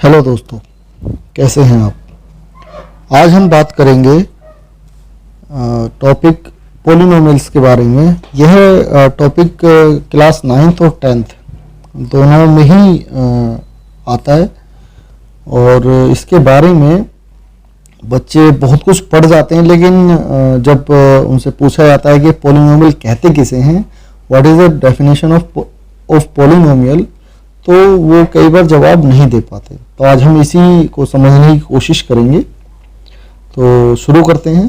Hello दोस्तों, कैसे हैं आप। आज हम बात करेंगे टॉपिक पोलिनोमियल्स के बारे में। यह टॉपिक क्लास 9th और 10th दोनों में ही आता है और इसके बारे में बच्चे बहुत कुछ पढ़ जाते हैं, लेकिन जब उनसे पूछा जाता है कि पोलिनोमियल कहते किसे हैं, what is the definition of polynomial, तो वो कई बार जवाब नहीं दे पाते। तो आज हम इसी को समझने की कोशिश करेंगे। तो शुरू करते हैं।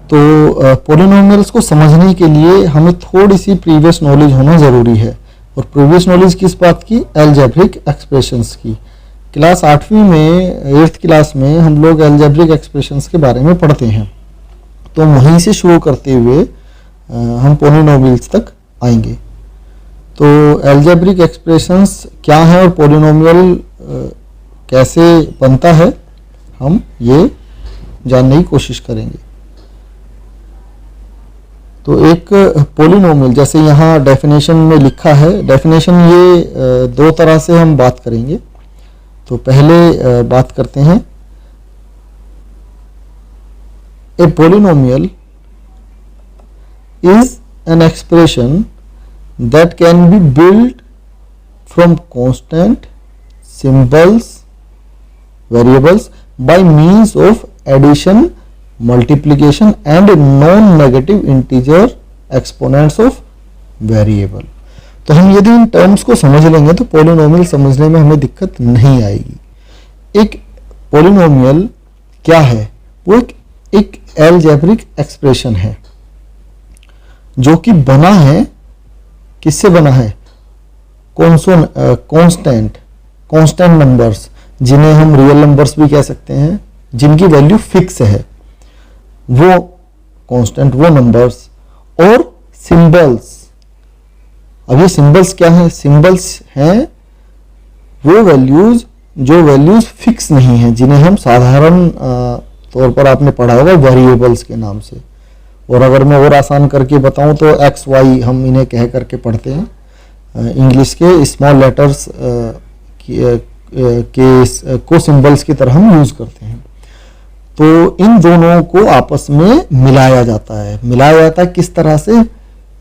तो पोलिनोमियल्स को समझने के लिए हमें थोड़ी सी प्रीवियस नॉलेज होना ज़रूरी है। और प्रीवियस नॉलेज किस बात की? अलजेब्रिक एक्सप्रेशंस की। क्लास 8वीं में 8th क्लास में हम लोग अलजेब्रिक एक्सप्रेशंस के बारे में पढ़ते हैं। तो वहीं से शुरू करते हुए हम पोलिनोमियल्स तक आएंगे। तो अलजेब्रिक एक्सप्रेशंस क्या है और पोलिनोमियल कैसे बनता है, हम ये जानने की कोशिश करेंगे। तो एक पोलिनोमियल, जैसे यहाँ डेफिनेशन में लिखा है, डेफिनेशन ये दो तरह से हम बात करेंगे। तो पहले बात करते हैं, a polynomial is an expression that can be built from constant, symbols, variables by means of addition, multiplication and non-negative integer exponents of variable। तो हम यदि इन टर्म्स को समझ लेंगे तो पोलिनोमियल समझने में हमें दिक्कत नहीं आएगी। एक पोलिनोमियल क्या है? वो एक अलजेब्रिक एक्सप्रेशन है जो कि बना है, किससे बना है? कांस्टेंट नंबर्स, जिन्हें हम रियल नंबर्स भी कह सकते हैं, जिनकी वैल्यू फिक्स है, वो कांस्टेंट, वो नंबर्स, और सिंबल्स। अब ये सिंबल्स क्या हैं? सिंबल्स हैं वो वैल्यूज जो वैल्यूज फिक्स नहीं हैं, जिन्हें हम साधारण तौर पर आपने पढ़ा होगा वेरिएबल्स के नाम से। और अगर मैं और आसान करके बताऊं तो एक्स वाई हम इन्हें कह करके पढ़ते हैं। इंग्लिश के स्मॉल लेटर्स को सिंबल्स की तरह हम यूज करते हैं। तो इन दोनों को आपस में मिलाया जाता है। मिलाया जाता है किस तरह से?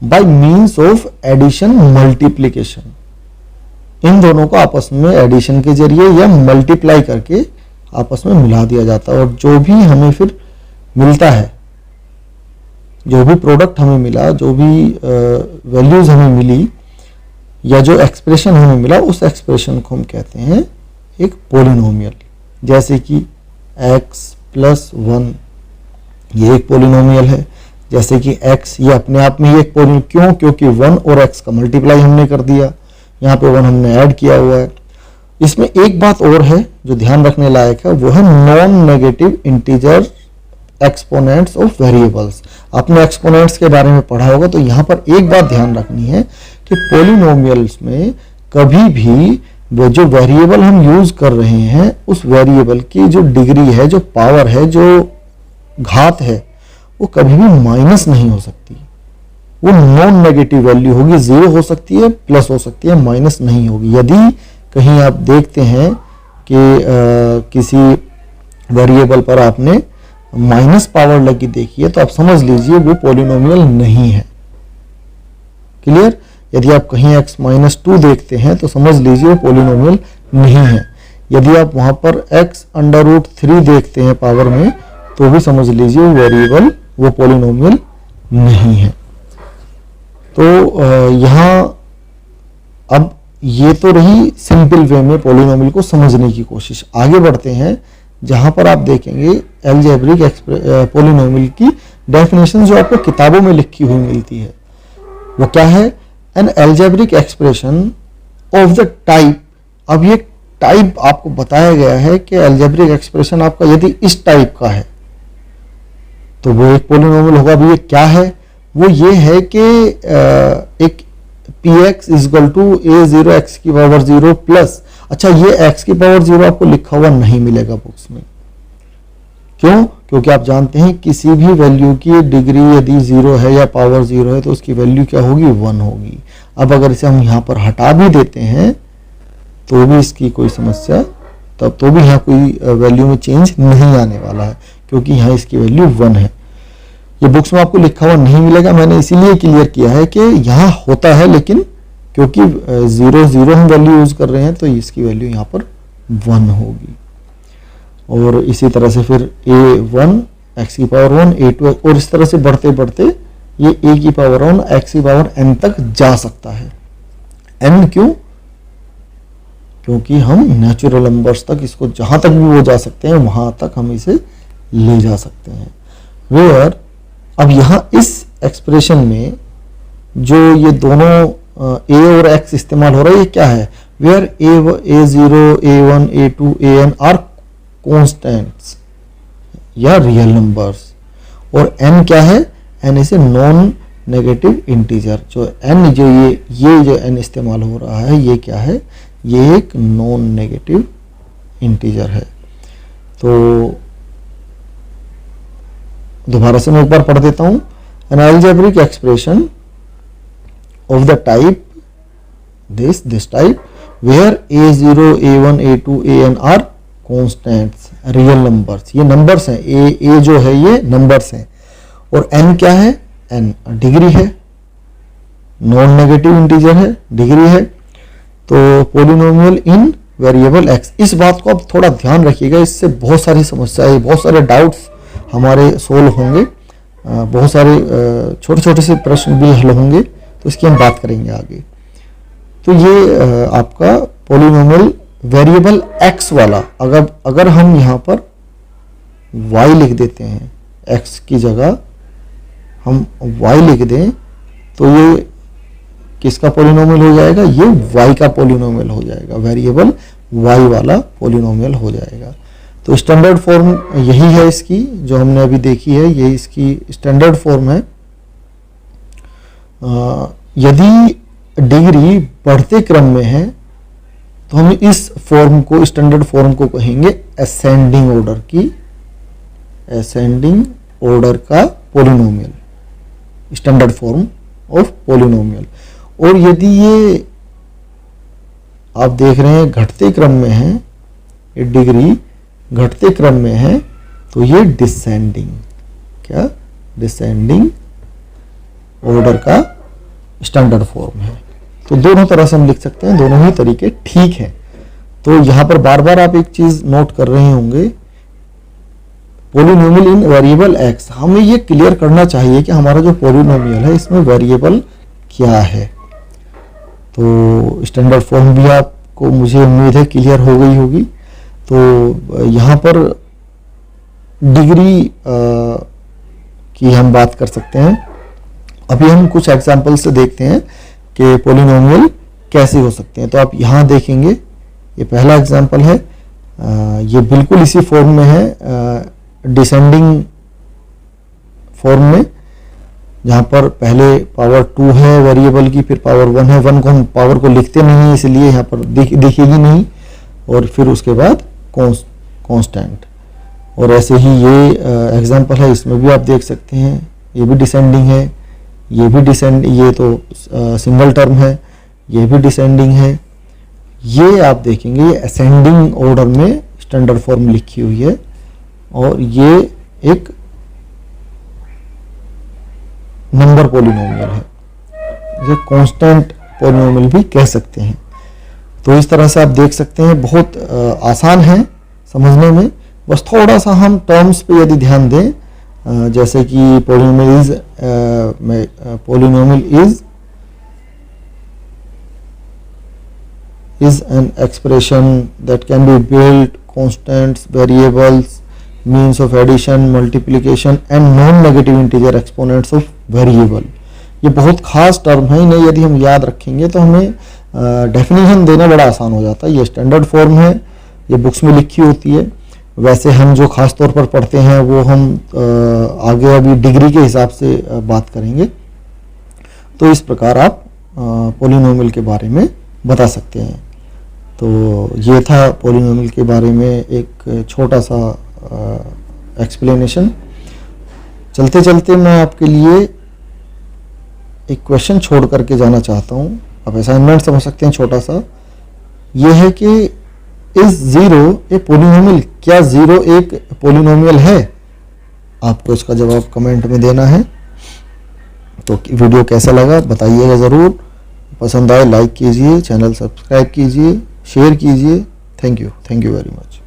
By means of addition, multiplication. इन दोनों को आपस में एडिशन के जरिए या मल्टीप्लाई करके आपस में मिला दिया जाता है। और जो भी हमें फिर मिलता है, जो भी प्रोडक्ट हमें मिला, जो भी वैल्यूज हमें मिली, या जो एक्सप्रेशन हमें मिला, उस एक्सप्रेशन को हम कहते हैं एक पोलिनोमियल। जैसे कि x + 1 ये एक पोलिनोमियल है। जैसे कि x, ये अपने आप में ही एक पोलिनोमियल, क्यों? क्योंकि 1 और x का मल्टीप्लाई हमने कर दिया, यहाँ पे 1 हमने ऐड किया हुआ है। इसमें एक बात और है जो ध्यान रखने लायक है, वो है non negative integer exponents of variables. आपने एक्सपोनेंट्स के बारे में पढ़ा होगा। तो यहाँ पर एक बात ध्यान रखनी है कि पोलिनोमियल्स में कभी भी वो जो वेरिएबल हम यूज कर रहे हैं, उस वेरिएबल की जो डिग्री है, जो पावर है, जो घात है, वो कभी भी माइनस नहीं हो सकती। वो नॉन नेगेटिव वैल्यू होगी। 0 हो सकती है, प्लस हो सकती है, माइनस नहीं होगी। यदि कहीं आप देखते हैं कि किसी वेरिएबल पर आपने माइनस पावर लगी देखी है, तो आप समझ लीजिए वो पोलिनोमियल नहीं है। क्लियर? यदि आप कहीं x - 2 देखते हैं तो समझ लीजिए वो पोलिनोमियल नहीं है। यदि आप वहां पर x√3 देखते हैं पावर में, तो भी समझ लीजिए वो वेरिएबल, वो पोलिनोमियल नहीं है। तो यहाँ अब ये तो रही सिंपल वे में पोलिनोमियल को समझने की कोशिश। आगे बढ़ते हैं, जहां पर आप देखेंगे अलजेब्रिक पोलिनोमियल की डेफिनेशन जो आपको किताबों में लिखी हुई मिलती है। वो क्या है? N algebraic expression of the type. अब ये टाइप आपको बताया गया है कि अलजेब्रिक एक्सप्रेशन आपका यदि इस टाइप का है तो वो एक पोलिनोमियल होगा। अब ये क्या है? वो ये है कि एक px = a0x⁻0 प्लस, अच्छा ये x⁻0 आपको लिखा हुआ नहीं मिलेगा बुक्स में। क्यों? क्योंकि आप जानते हैं किसी भी वैल्यू की डिग्री यदि 0 है या पावर 0 है तो उसकी वैल्यू क्या होगी? 1 होगी। अब अगर इसे हम यहाँ पर हटा भी देते हैं तो भी इसकी कोई समस्या, तब तो भी यहाँ कोई वैल्यू में चेंज नहीं आने वाला है, क्योंकि यहाँ इसकी वैल्यू 1 है। ये बुक्स में आपको लिखा हुआ नहीं मिलेगा, मैंने इसीलिए क्लियर किया है कि यहाँ होता है, लेकिन क्योंकि 0 0 हम वैल्यू यूज कर रहे हैं तो इसकी वैल्यू यहाँ पर 1 होगी। और इसी तरह से फिर a1 x की पावर 1, a2 और इस तरह से बढ़ते बढ़ते ये a की पावर 1 x की पावर n तक जा सकता है। n क्यों? क्योंकि हम नेचुरल नंबर्स तक इसको जहां तक भी वो जा सकते हैं वहां तक हम इसे ले जा सकते हैं। वेयर अब यहां इस एक्सप्रेशन में जो ये दोनों a और x इस्तेमाल हो रहा है, ये क्या है? Where a0, a1, a2, an are constants या रियल नंबर्स, और n क्या है? n is a non negative integer. जो n जो ये जो n इस्तेमाल हो रहा है, ये क्या है? ये एक नॉन नेगेटिव इंटीजर है। तो दोबारा से मैं एक बार पढ़ देता हूं। An algebraic expression of the type this type where a0, a1, a2, an are constants real numbers. ये नंबर्स हैं, a जो है ये नंबर्स हैं, और n क्या है? n डिग्री है, नॉन नेगेटिव इंटीजर है, डिग्री है। तो पॉलिनोमियल इन वेरिएबल x, इस बात को आप थोड़ा ध्यान रखिएगा, इससे बहुत सारी समस्याएं, बहुत सारे डाउट्स हमारे सोल्व होंगे, बहुत सारे छोटे छोटे से प्रश्न भी हल होंगे, तो इसकी हम बात करेंगे आगे। तो ये आपका पॉलिनोमियल वेरिएबल x वाला, अगर हम यहाँ पर y लिख देते हैं, x की जगह हम y लिख दें, तो ये किसका पॉलिनोमियल हो जाएगा? ये y का पॉलिनोमियल हो जाएगा, वेरिएबल y वाला पॉलिनोमियल हो जाएगा। तो स्टैंडर्ड फॉर्म यही है इसकी, जो हमने अभी देखी है, ये इसकी स्टैंडर्ड फॉर्म है। यदि डिग्री बढ़ते क्रम में है तो हम इस फॉर्म को, स्टैंडर्ड फॉर्म को कहेंगे असेंडिंग ऑर्डर की, असेंडिंग ऑर्डर का polynomial, standard form of polynomial. और यदि ये आप देख रहे हैं घटते क्रम में है, ये डिग्री घटते क्रम में है, तो ये डिसेंडिंग, क्या? डिसेंडिंग ऑर्डर का स्टैंडर्ड फॉर्म है। तो दोनों तरह से हम लिख सकते हैं, दोनों ही तरीके ठीक है। तो यहां पर बार बार आप एक चीज नोट कर रहे होंगे, पॉलिनोमियल इन वेरिएबल x, हमें ये क्लियर करना चाहिए कि हमारा जो पॉलिनोमियल है इसमें वेरिएबल क्या है। तो स्टैंडर्ड फॉर्म भी आपको, मुझे उम्मीद है, क्लियर हो गई होगी। तो यहाँ पर डिग्री की हम बात कर सकते हैं। अभी हम कुछ एग्जाम्पल से देखते हैं कि पॉलिनोमियल कैसे हो सकते हैं। तो आप यहाँ देखेंगे, ये पहला एग्जाम्पल है, ये बिल्कुल इसी फॉर्म में है, डिसेंडिंग फॉर्म में, जहाँ पर पहले पावर 2 है वेरिएबल की, फिर पावर 1 है। 1 को हम पावर को लिखते नहीं, इसलिए यहाँ पर दिखेगी नहीं, और फिर उसके बाद कांस्टेंट। और ऐसे ही ये एग्जांपल है, इसमें भी आप देख सकते हैं, ये भी डिसेंडिंग है, ये भी ये तो सिंगल टर्म है, ये भी डिसेंडिंग है। ये आप देखेंगे ये असेंडिंग ऑर्डर में स्टैंडर्ड फॉर्म लिखी हुई है, और ये एक नंबर पॉलिनोमियल है, ये कांस्टेंट पॉलिनोमियल भी कह सकते हैं। तो इस तरह से आप देख सकते हैं, बहुत आसान है समझने में। बस थोड़ा सा हम टर्म्स पे यदि ध्यान दें, जैसे कि polynomial is an expression that can be built constants, variables, means of addition, multiplication and non negative integer exponents of variable. ये बहुत खास टर्म है, इन्हें यदि हम याद रखेंगे तो हमें डेफिनेशन देना बड़ा आसान हो जाता है। ये स्टैंडर्ड फॉर्म है, ये बुक्स में लिखी होती है। वैसे हम जो खास तौर पर पढ़ते हैं वो हम आगे अभी डिग्री के हिसाब से बात करेंगे। तो इस प्रकार आप पॉलिनोमियल के बारे में बता सकते हैं। तो ये था पॉलिनोमियल के बारे में एक छोटा सा एक्सप्लेनेशन। चलते चलते मैं आपके लिए एक क्वेश्चन छोड़ करके जाना चाहता हूँ। आप असाइनमेंट समझ सकते हैं छोटा सा। ये है कि इज जीरो ए पोलिनोमियल, क्या जीरो एक पोलिनोमियल है? आपको इसका जवाब कमेंट में देना है। तो वीडियो कैसा लगा बताइएगा ज़रूर, पसंद आए लाइक कीजिए, चैनल सब्सक्राइब कीजिए, शेयर कीजिए। Thank you very much.